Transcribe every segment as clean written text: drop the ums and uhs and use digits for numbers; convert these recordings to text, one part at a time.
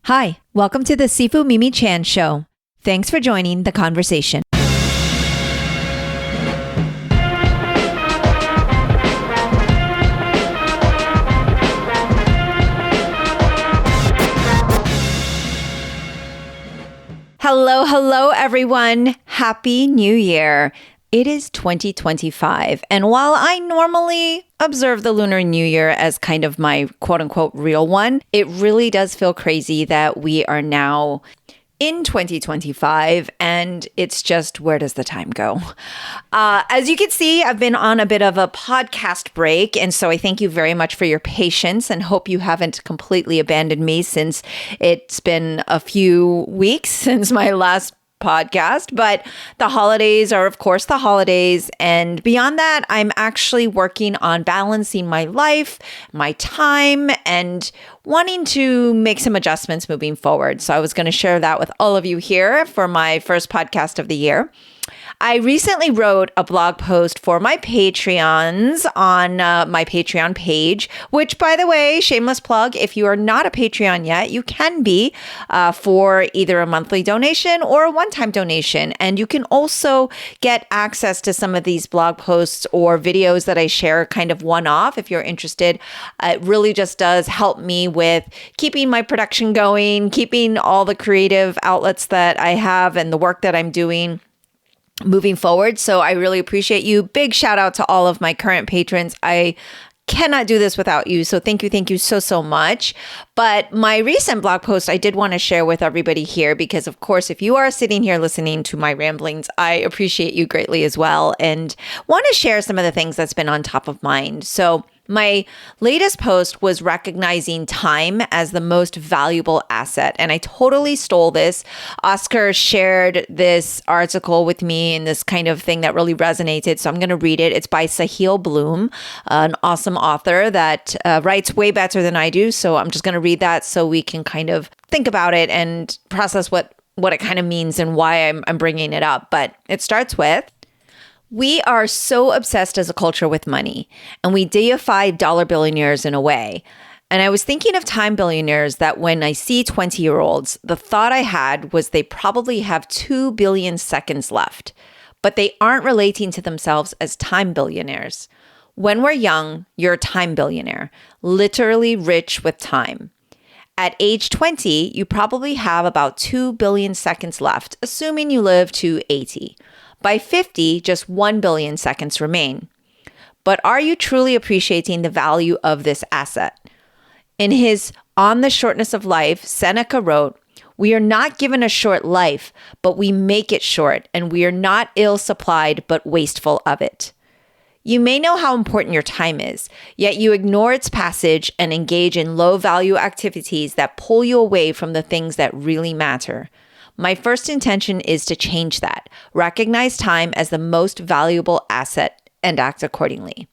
Hi, welcome to the Sifu Mimi Chan Show. Thanks for joining the conversation. Hello, everyone. Happy New Year. It is 2025, and while I normally observe the Lunar New Year as kind of my quote-unquote real one, it really does feel crazy that we are now in 2025, and it's just, where does the time go? As you can see, I've been on a bit of a podcast break, and so I thank you very much for your patience and hope you haven't completely abandoned me since it's been a few weeks since my last podcast, but the holidays are, of course, the holidays. And beyond that, I'm actually working on balancing my life, my time, and wanting to make some adjustments moving forward. So I was going to share that with all of you here for my first podcast of the year. I recently wrote a blog post for my Patreons on my Patreon page, which, by the way, shameless plug, if you are not a Patreon yet, you can be for either a monthly donation or a one-time donation. And you can also get access to some of these blog posts or videos that I share kind of one-off if you're interested. It really just does help me with keeping my production going, keeping all the creative outlets that I have and the work that I'm doing moving forward. So I really appreciate you. Big shout out to all of my current patrons. I cannot do this without you. So thank you so much. But my recent blog post, I did want to share with everybody here because, of course, if you are sitting here listening to my ramblings, I appreciate you greatly as well and want to share some of the things that's been on top of mind. So my latest post was recognizing time as the most valuable asset. And I totally stole this. Oscar shared this article with me and this kind of thing that really resonated. So I'm going to read it. It's by Sahil Bloom, an awesome author that writes way better than I do. So I'm just going to read that so we can kind of think about it and process what it kind of means and why I'm bringing it up. But it starts with, we are so obsessed as a culture with money, and we deify dollar billionaires in a way. And I was thinking of time billionaires that when I see 20-year-olds, the thought I had was they probably have 2 billion seconds left, but they aren't relating to themselves as time billionaires. When we're young, you're a time billionaire, literally rich with time. At age 20, you probably have about 2 billion seconds left, assuming you live to 80. By 50, just 1 billion seconds remain. But are you truly appreciating the value of this asset? In his On the Shortness of Life, Seneca wrote, "We are not given a short life, but we make it short, and we are not ill-supplied, but wasteful of it." You may know how important your time is, yet you ignore its passage and engage in low-value activities that pull you away from the things that really matter. My first intention is to change that, recognize time as the most valuable asset, and act accordingly.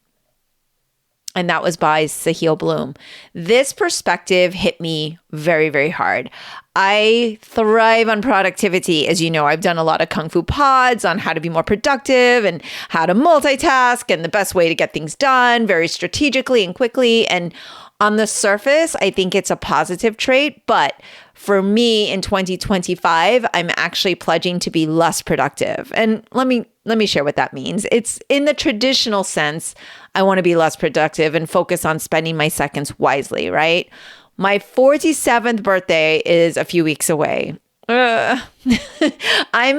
And that was by Sahil Bloom. This perspective hit me very, very hard. I thrive on productivity. As you know, I've done a lot of Kung Fu pods on how to be more productive and how to multitask and the best way to get things done very strategically and quickly. And on the surface, I think it's a positive trait, but for me in 2025, I'm actually pledging to be less productive. And let me share what that means. It's in the traditional sense, I want to be less productive and focus on spending my seconds wisely, right? My 47th birthday is a few weeks away. I'm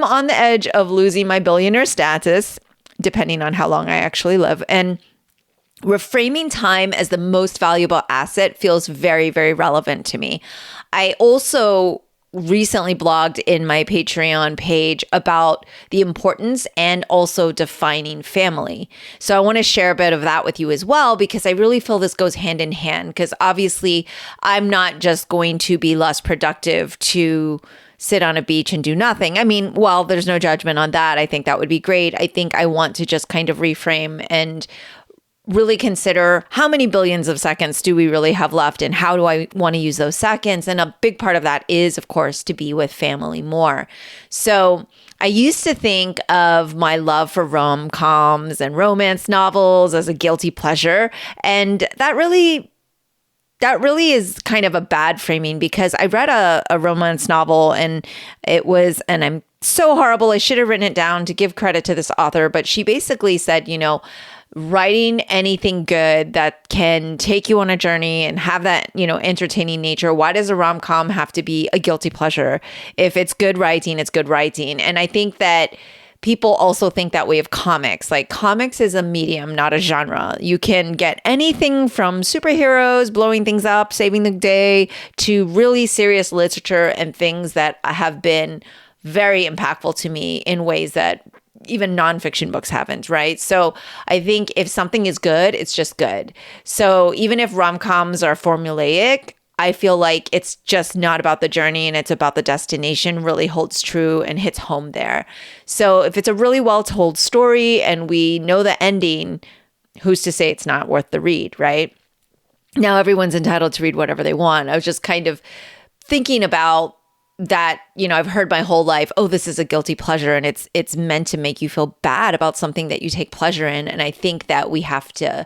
on the edge of losing my billionaire status, depending on how long I actually live. And reframing time as the most valuable asset feels very, very relevant to me. I also recently blogged in my Patreon page about the importance and also defining family. So I want to share a bit of that with you as well, because I really feel this goes hand in hand, because obviously I'm not just going to be less productive to sit on a beach and do nothing. I mean, while there's no judgment on that, I think that would be great. I think I want to just kind of reframe and really consider how many billions of seconds do we really have left and how do I want to use those seconds? And a big part of that is, of course, to be with family more. So I used to think of my love for rom-coms and romance novels as a guilty pleasure. And that really that really is kind of a bad framing, because I read a romance novel, and I'm so horrible, I should have written it down to give credit to this author, but she basically said, writing anything good that can take you on a journey and have that, entertaining nature. Why does a rom-com have to be a guilty pleasure? If it's good writing, it's good writing. And I think that people also think that way of comics. Like, comics is a medium, not a genre. You can get anything from superheroes blowing things up, saving the day, to really serious literature and things that have been very impactful to me in ways that even nonfiction books haven't, right? So I think if something is good, it's just good. So even if rom-coms are formulaic, I feel like it's just not about the journey and it's about the destination really holds true and hits home there. So if it's a really well-told story and we know the ending, who's to say it's not worth the read, right? Now everyone's entitled to read whatever they want. I was just kind of thinking about that, I've heard my whole life, oh, this is a guilty pleasure, and it's meant to make you feel bad about something that you take pleasure in. And I think that we have to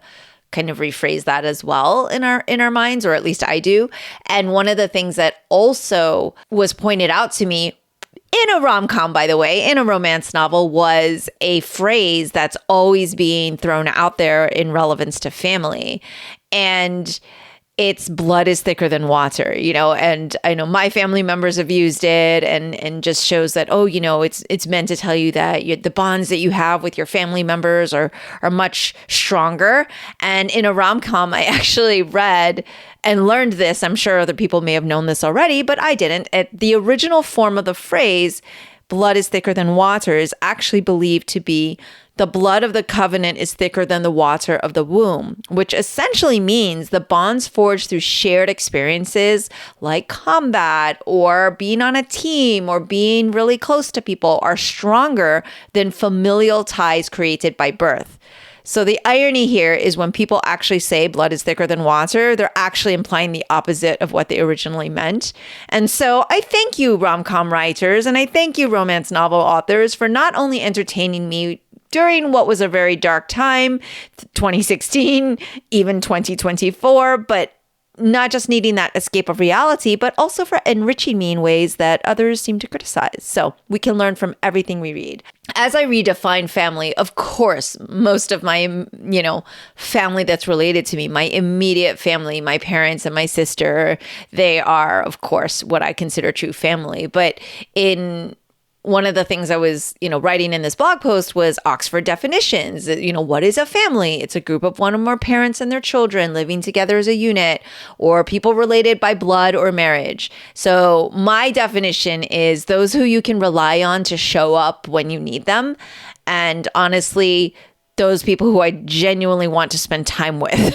kind of rephrase that as well in our minds, or at least I do. And one of the things that also was pointed out to me in a rom-com, by the way, in a romance novel, was a phrase that's always being thrown out there in relevance to family. And it's blood is thicker than water, and I know my family members have used it, and just shows that, it's meant to tell you that the bonds that you have with your family members are much stronger. And in a rom-com, I actually read and learned this. I'm sure other people may have known this already, but I didn't. The original form of the phrase, blood is thicker than water, is actually believed to be the blood of the covenant is thicker than the water of the womb, which essentially means the bonds forged through shared experiences like combat or being on a team or being really close to people are stronger than familial ties created by birth. So the irony here is when people actually say blood is thicker than water, they're actually implying the opposite of what they originally meant. And so I thank you, rom-com writers, and I thank you, romance novel authors, for not only entertaining me during what was a very dark time, 2016, even 2024, but not just needing that escape of reality, but also for enriching me in ways that others seem to criticize. So we can learn from everything we read. As I redefine family, of course, most of my, family that's related to me, my immediate family, my parents and my sister, they are, of course, what I consider true family. But one of the things I was, writing in this blog post was Oxford definitions. What is a family? It's a group of one or more parents and their children living together as a unit, or people related by blood or marriage. So my definition is those who you can rely on to show up when you need them. And honestly, those people who I genuinely want to spend time with.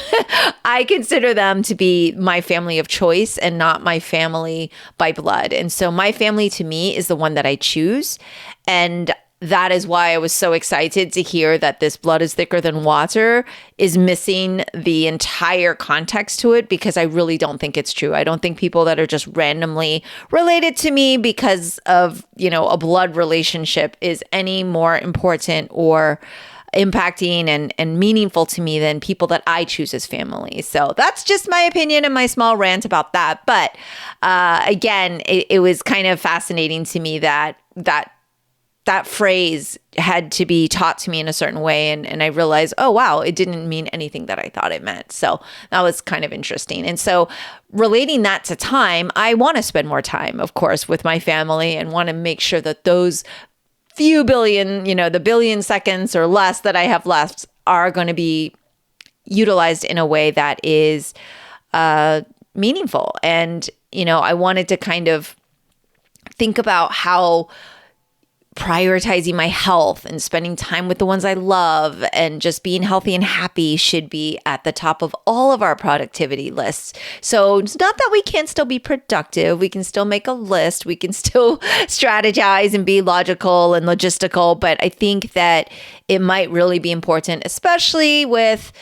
I consider them to be my family of choice and not my family by blood. And so my family to me is the one that I choose. And that is why I was so excited to hear that this blood is thicker than water is missing the entire context to it, because I really don't think it's true. I don't think people that are just randomly related to me because of, a blood relationship is any more important or impacting and meaningful to me than people that I choose as family. So that's just my opinion and my small rant about that. But again, it was kind of fascinating to me that phrase had to be taught to me in a certain way. And I realized, oh, wow, it didn't mean anything that I thought it meant. So that was kind of interesting. And so relating that to time, I want to spend more time, of course, with my family and want to make sure that those few billion, the billion seconds or less that I have left are going to be utilized in a way that is meaningful. And, I wanted to kind of think about how prioritizing my health and spending time with the ones I love and just being healthy and happy should be at the top of all of our productivity lists. So it's not that we can't still be productive. We can still make a list. We can still strategize and be logical and logistical. But I think that it might really be important, especially with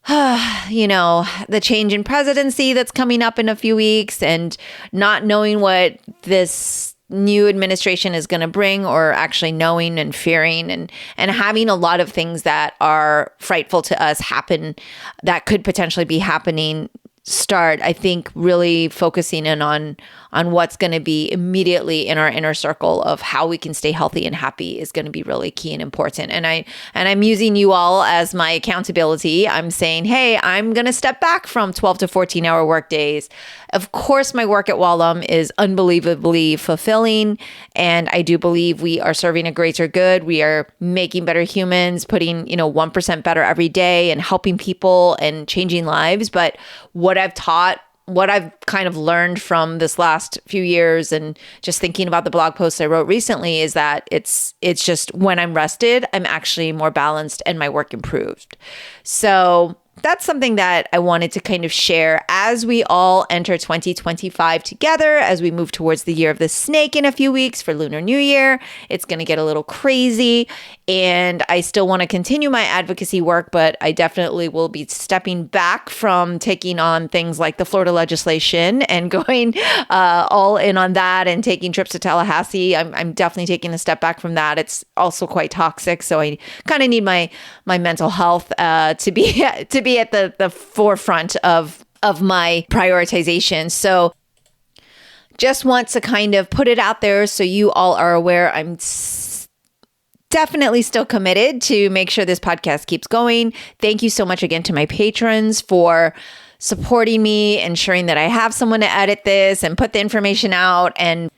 the change in presidency that's coming up in a few weeks and not knowing what this new administration is going to bring, or actually knowing and fearing and having a lot of things that are frightful to us happen that could potentially be happening start, I think, really focusing in on what's going to be immediately in our inner circle of how we can stay healthy and happy is going to be really key and important. And I'm using you all as my accountability. I'm saying, hey, I'm going to step back from 12 to 14 hour work days. Of course, my work at Wallam is unbelievably fulfilling. And I do believe we are serving a greater good. We are making better humans, putting, 1% better every day and helping people and changing lives. But what I've kind of learned from this last few years and just thinking about the blog posts I wrote recently is that it's just when I'm rested, I'm actually more balanced and my work improved. So that's something that I wanted to kind of share as we all enter 2025 together, as we move towards the year of the snake in a few weeks for Lunar New Year. It's going to get a little crazy, and I still want to continue my advocacy work, but I definitely will be stepping back from taking on things like the Florida legislation and going all in on that and taking trips to Tallahassee. I'm definitely taking a step back from that. It's also quite toxic, so I kind of need my mental health to be at the forefront of my prioritization. So just want to kind of put it out there so you all are aware. I'm definitely still committed to make sure this podcast keeps going. Thank you so much again to my patrons for supporting me, ensuring that I have someone to edit this and put the information out. And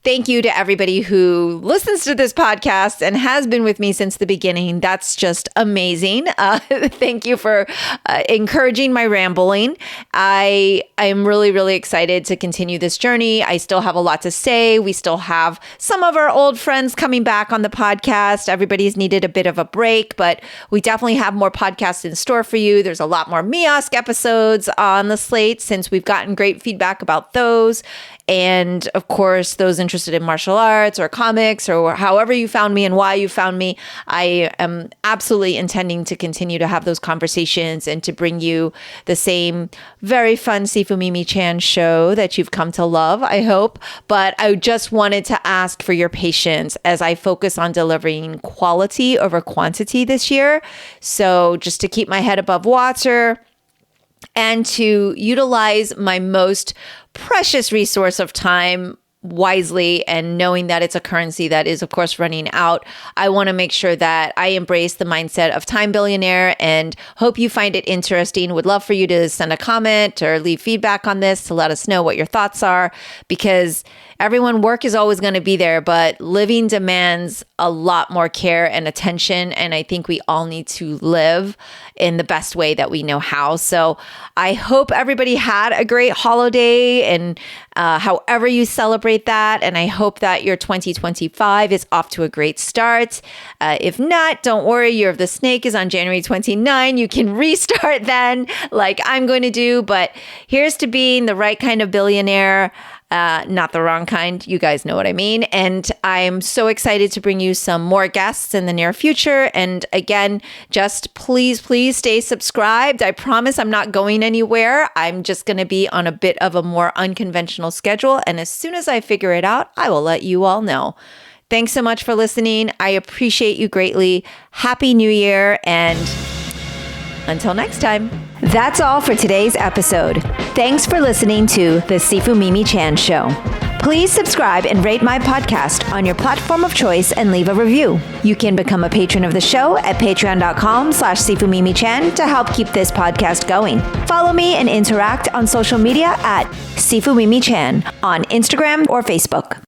thank you to everybody who listens to this podcast and has been with me since the beginning. That's just amazing. Thank you for encouraging my rambling. I am really, really excited to continue this journey. I still have a lot to say. We still have some of our old friends coming back on the podcast. Everybody's needed a bit of a break, but we definitely have more podcasts in store for you. There's a lot more Miosk episodes on the slate since we've gotten great feedback about those. And of course, those interested in martial arts or comics or however you found me and why you found me, I am absolutely intending to continue to have those conversations and to bring you the same very fun Sifu Mimi Chan show that you've come to love, I hope. But I just wanted to ask for your patience as I focus on delivering quality over quantity this year. So just to keep my head above water and to utilize my most precious resource of time wisely, and knowing that it's a currency that is, of course, running out, I want to make sure that I embrace the mindset of time billionaire and hope you find it interesting. Would love for you to send a comment or leave feedback on this to let us know what your thoughts are, because work is always going to be there, but living demands a lot more care and attention. And I think we all need to live in the best way that we know how. So I hope everybody had a great holiday and however you celebrate that. And I hope that your 2025 is off to a great start. If not, don't worry. Year of the Snake is on January 29. You can restart then like I'm going to do. But here's to being the right kind of billionaire. Not the wrong kind. You guys know what I mean. And I'm so excited to bring you some more guests in the near future. And again, just please stay subscribed. I promise I'm not going anywhere. I'm just going to be on a bit of a more unconventional schedule. And as soon as I figure it out, I will let you all know. Thanks so much for listening. I appreciate you greatly. Happy New Year. And until next time. That's all for today's episode. Thanks for listening to The Sifu Mimi Chan Show. Please subscribe and rate my podcast on your platform of choice and leave a review. You can become a patron of the show at patreon.com/SifuMimiChan to help keep this podcast going. Follow me and interact on social media at Sifu Mimi Chan on Instagram or Facebook.